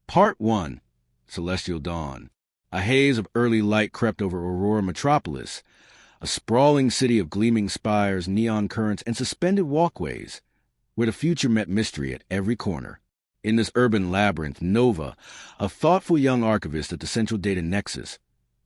Part 1. Celestial Dawn. A haze of early light crept over Aurora Metropolis, a sprawling city of gleaming spires, neon currents, and suspended walkways, where the future met mystery at every corner. In this urban labyrinth, Nova, a thoughtful young archivist at the Central Data Nexus,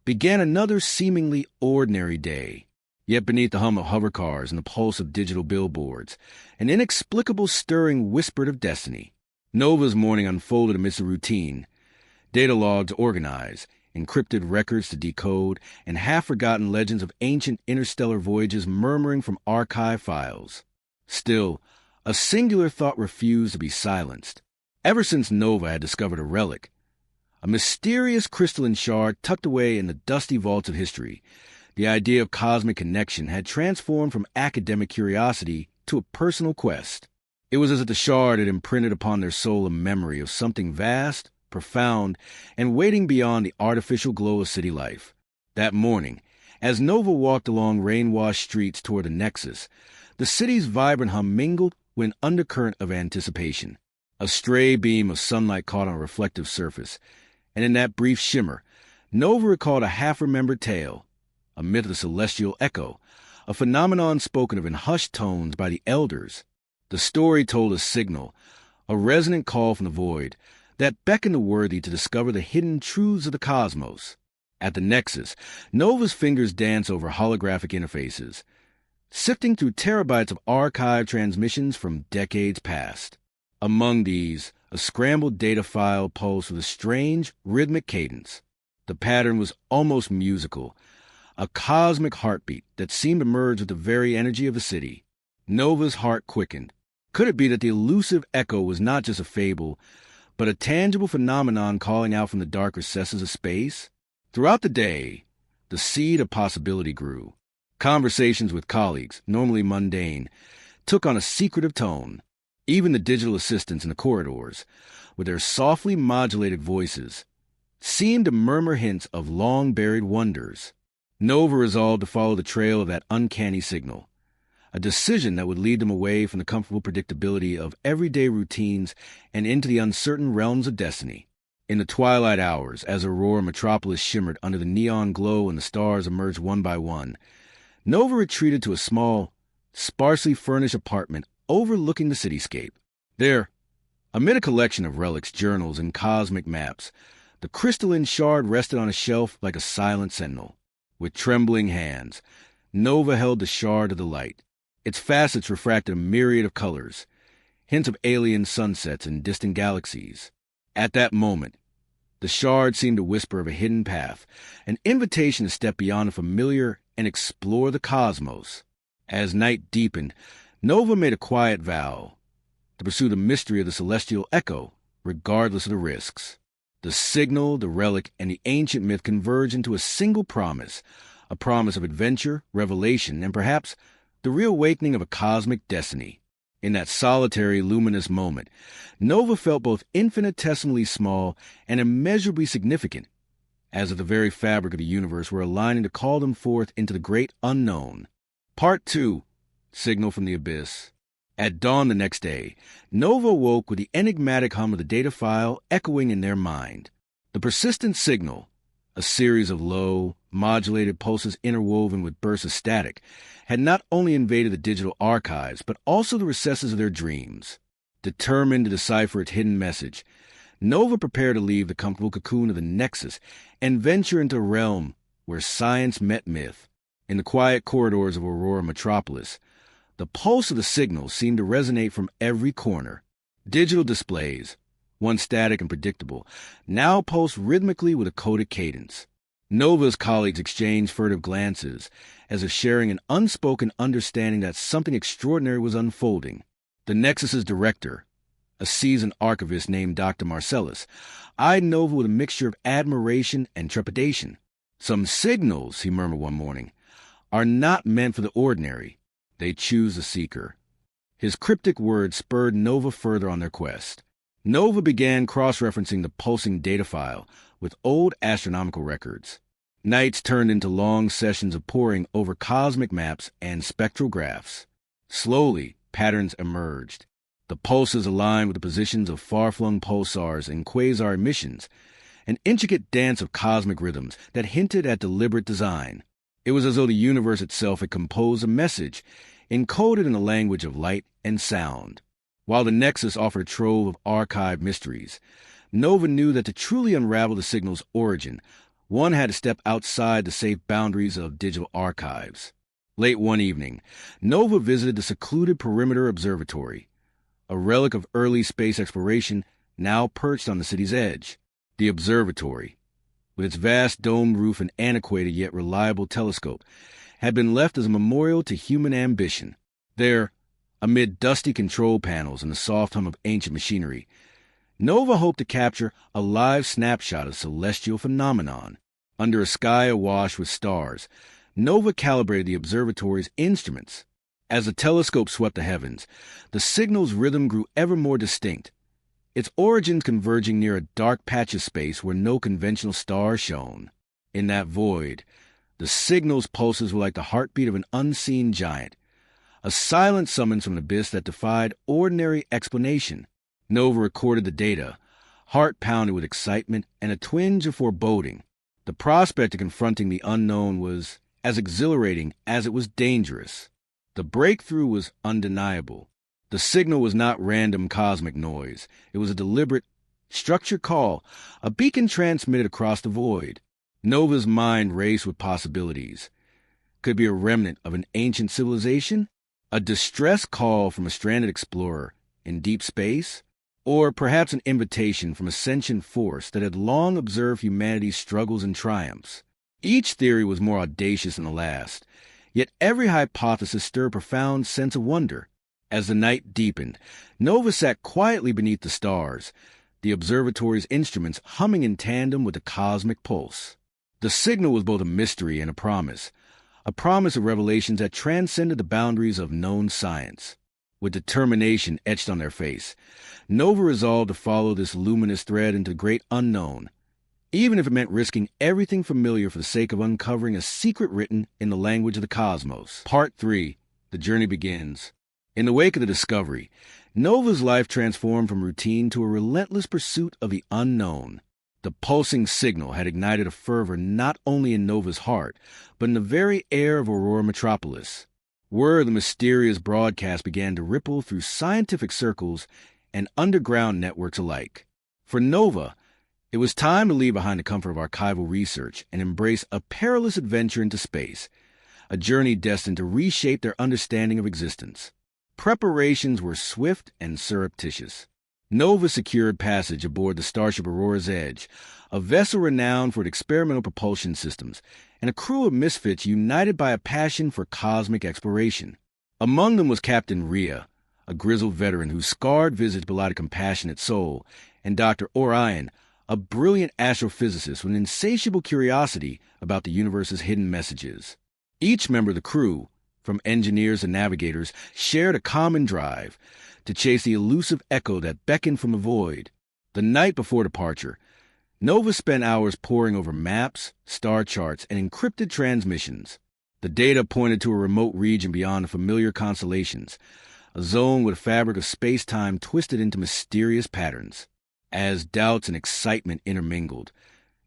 began another seemingly ordinary day. Yet beneath the hum of hovercars and the pulse of digital billboards, an inexplicable stirring whispered of destiny. Nova's morning unfolded amidst a routine. Data logs to organize, encrypted records to decode, and half-forgotten legends of ancient interstellar voyages murmuring from archive files. Still, a singular thought refused to be silenced. Ever since Nova had discovered a relic, a mysterious crystalline shard tucked away in the dusty vaults of history, the idea of cosmic connection had transformed from academic curiosity to a personal quest. It was as if the shard had imprinted upon their soul a memory of something vast, profound, and waiting beyond the artificial glow of city life. That morning, as Nova walked along rain-washed streets toward the Nexus, the city's vibrant hum mingled with an undercurrent of anticipation. A stray beam of sunlight caught on a reflective surface, and in that brief shimmer, Nova recalled a half-remembered tale, a myth of the celestial echo, a phenomenon spoken of in hushed tones by the elders. The story told a signal, a resonant call from the void, that beckoned the worthy to discover the hidden truths of the cosmos. At the Nexus, Nova's fingers danced over holographic interfaces, sifting through terabytes of archived transmissions from decades past. Among these, a scrambled data file pulsed with a strange, rhythmic cadence. The pattern was almost musical, a cosmic heartbeat that seemed to merge with the very energy of the city. Nova's heart quickened. Could it be that the elusive echo was not just a fable, but a tangible phenomenon calling out from the dark recesses of space? Throughout the day, the seed of possibility grew. Conversations with colleagues, normally mundane, took on a secretive tone. Even the digital assistants in the corridors, with their softly modulated voices, seemed to murmur hints of long-buried wonders. Nova resolved to follow the trail of that uncanny signal, a decision that would lead them away from the comfortable predictability of everyday routines and into the uncertain realms of destiny. In the twilight hours, as Aurora Metropolis shimmered under the neon glow and the stars emerged one by one, Nova retreated to a small, sparsely furnished apartment overlooking the cityscape. There, amid a collection of relics, journals, and cosmic maps, the crystalline shard rested on a shelf like a silent sentinel. With trembling hands, Nova held the shard to the light. Its facets refracted a myriad of colors, hints of alien sunsets and distant galaxies. At that moment, the shard seemed to whisper of a hidden path, an invitation to step beyond the familiar and explore the cosmos. As night deepened, Nova made a quiet vow to pursue the mystery of the celestial echo, regardless of the risks. The signal, the relic, and the ancient myth converged into a single promise, a promise of adventure, revelation, and perhaps the reawakening of a cosmic destiny. In that solitary, luminous moment, Nova felt both infinitesimally small and immeasurably significant, as if the very fabric of the universe were aligning to call them forth into the great unknown. Part 2. Signal from the Abyss. At dawn the next day, Nova awoke with the enigmatic hum of the data file echoing in their mind. The persistent signal, a series of low, modulated pulses interwoven with bursts of static, had not only invaded the digital archives, but also the recesses of their dreams. Determined to decipher its hidden message, Nova prepared to leave the comfortable cocoon of the Nexus and venture into a realm where science met myth. In the quiet corridors of Aurora Metropolis, the pulse of the signal seemed to resonate from every corner. Digital displays, once static and predictable, now pulsed rhythmically with a coded cadence. Nova's colleagues exchanged furtive glances, as if sharing an unspoken understanding that something extraordinary was unfolding. The Nexus's director, a seasoned archivist named Dr. Marcellus, eyed Nova with a mixture of admiration and trepidation. "Some signals," he murmured one morning, "are not meant for the ordinary. They choose the seeker." His cryptic words spurred Nova further on their quest. Nova began cross-referencing the pulsing data file with old astronomical records. Nights turned into long sessions of poring over cosmic maps and spectral graphs. Slowly, patterns emerged. The pulses aligned with the positions of far-flung pulsars and quasar emissions, an intricate dance of cosmic rhythms that hinted at deliberate design. It was as though the universe itself had composed a message, encoded in the language of light and sound. While the Nexus offered a trove of archived mysteries, Nova knew that to truly unravel the signal's origin, one had to step outside the safe boundaries of digital archives. Late one evening, Nova visited the secluded Perimeter Observatory, a relic of early space exploration now perched on the city's edge. The observatory, with its vast domed roof and antiquated yet reliable telescope, had been left as a memorial to human ambition. There, amid dusty control panels and the soft hum of ancient machinery, Nova hoped to capture a live snapshot of celestial phenomenon. Under a sky awash with stars, Nova calibrated the observatory's instruments. As the telescope swept the heavens, the signal's rhythm grew ever more distinct, its origins converging near a dark patch of space where no conventional star shone. In that void, the signal's pulses were like the heartbeat of an unseen giant, a silent summons from an abyss that defied ordinary explanation. Nova recorded the data, heart pounded with excitement and a twinge of foreboding. The prospect of confronting the unknown was as exhilarating as it was dangerous. The breakthrough was undeniable. The signal was not random cosmic noise. It was a deliberate, structured call, a beacon transmitted across the void. Nova's mind raced with possibilities. Could it be a remnant of an ancient civilization? A distress call from a stranded explorer in deep space? Or perhaps an invitation from a sentient force that had long observed humanity's struggles and triumphs? Each theory was more audacious than the last, yet every hypothesis stirred a profound sense of wonder. As the night deepened, Nova sat quietly beneath the stars, the observatory's instruments humming in tandem with the cosmic pulse. The signal was both a mystery and a promise of revelations that transcended the boundaries of known science. With determination etched on their face, Nova resolved to follow this luminous thread into the great unknown, even if it meant risking everything familiar for the sake of uncovering a secret written in the language of the cosmos. Part 3. The journey begins. In the wake of the discovery, Nova's life transformed from routine to a relentless pursuit of the unknown. The pulsing signal had ignited a fervor not only in Nova's heart, but in the very air of Aurora Metropolis. Word of the mysterious broadcast began to ripple through scientific circles and underground networks alike. For Nova, it was time to leave behind the comfort of archival research and embrace a perilous adventure into space, a journey destined to reshape their understanding of existence. Preparations were swift and surreptitious. Nova secured passage aboard the starship Aurora's Edge, a vessel renowned for its experimental propulsion systems, and a crew of misfits united by a passion for cosmic exploration. Among them was Captain Rhea, a grizzled veteran whose scarred visage belied a compassionate soul, and Dr. Orion, a brilliant astrophysicist with an insatiable curiosity about the universe's hidden messages. Each member of the crew, from engineers to navigators, shared a common drive to chase the elusive echo that beckoned from the void. The night before departure, Nova spent hours poring over maps, star charts, and encrypted transmissions. The data pointed to a remote region beyond the familiar constellations, a zone with a fabric of space-time twisted into mysterious patterns. As doubts and excitement intermingled,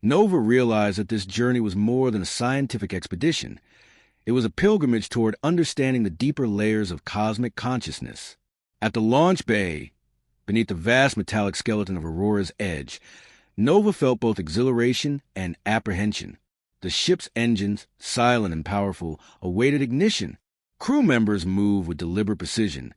Nova realized that this journey was more than a scientific expedition. It was a pilgrimage toward understanding the deeper layers of cosmic consciousness. At the launch bay, beneath the vast metallic skeleton of Aurora's Edge, Nova felt both exhilaration and apprehension. The ship's engines, silent and powerful, awaited ignition. Crew members moved with deliberate precision,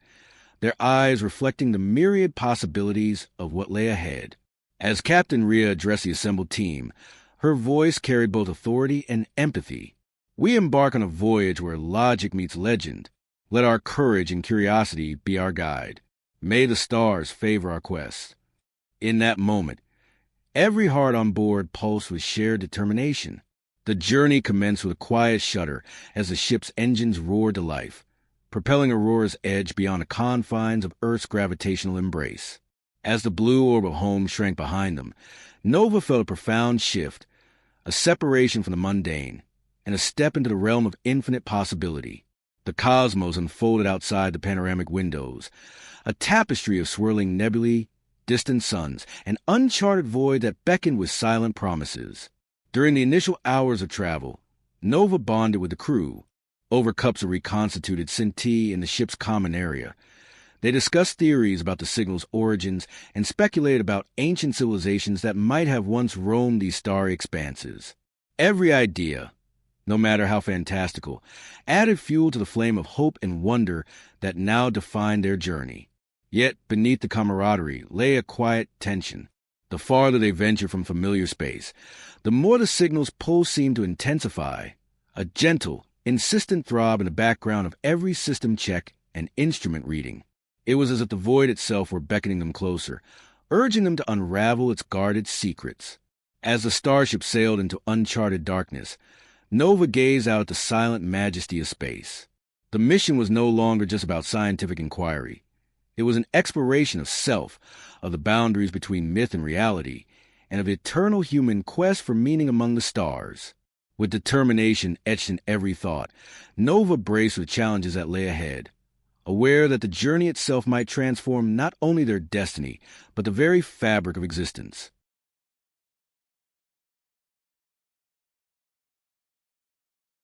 their eyes reflecting the myriad possibilities of what lay ahead. As Captain Rhea addressed the assembled team, her voice carried both authority and empathy. We embark on a voyage where logic meets legend. Let our courage and curiosity be our guide. May the stars favor our quest. In that moment, every heart on board pulsed with shared determination. The journey commenced with a quiet shudder as the ship's engines roared to life, propelling Aurora's Edge beyond the confines of Earth's gravitational embrace. As the blue orb of home shrank behind them, Nova felt a profound shift, a separation from the mundane, and a step into the realm of infinite possibility. The cosmos unfolded outside the panoramic windows, a tapestry of swirling nebulae, distant suns, an uncharted void that beckoned with silent promises. During the initial hours of travel, Nova bonded with the crew, over cups of reconstituted Sinti in the ship's common area. They discussed theories about the signal's origins and speculated about ancient civilizations that might have once roamed these starry expanses. Every idea, no matter how fantastical, added fuel to the flame of hope and wonder that now defined their journey. Yet, beneath the camaraderie lay a quiet tension. The farther they ventured from familiar space, the more the signal's pulse seemed to intensify, a gentle, insistent throb in the background of every system check and instrument reading. It was as if the void itself were beckoning them closer, urging them to unravel its guarded secrets. As the starship sailed into uncharted darkness, Nova gazed out at the silent majesty of space. The mission was no longer just about scientific inquiry. It was an exploration of self, of the boundaries between myth and reality, and of the eternal human quest for meaning among the stars. With determination etched in every thought, Nova braced for the challenges that lay ahead, aware that the journey itself might transform not only their destiny, but the very fabric of existence.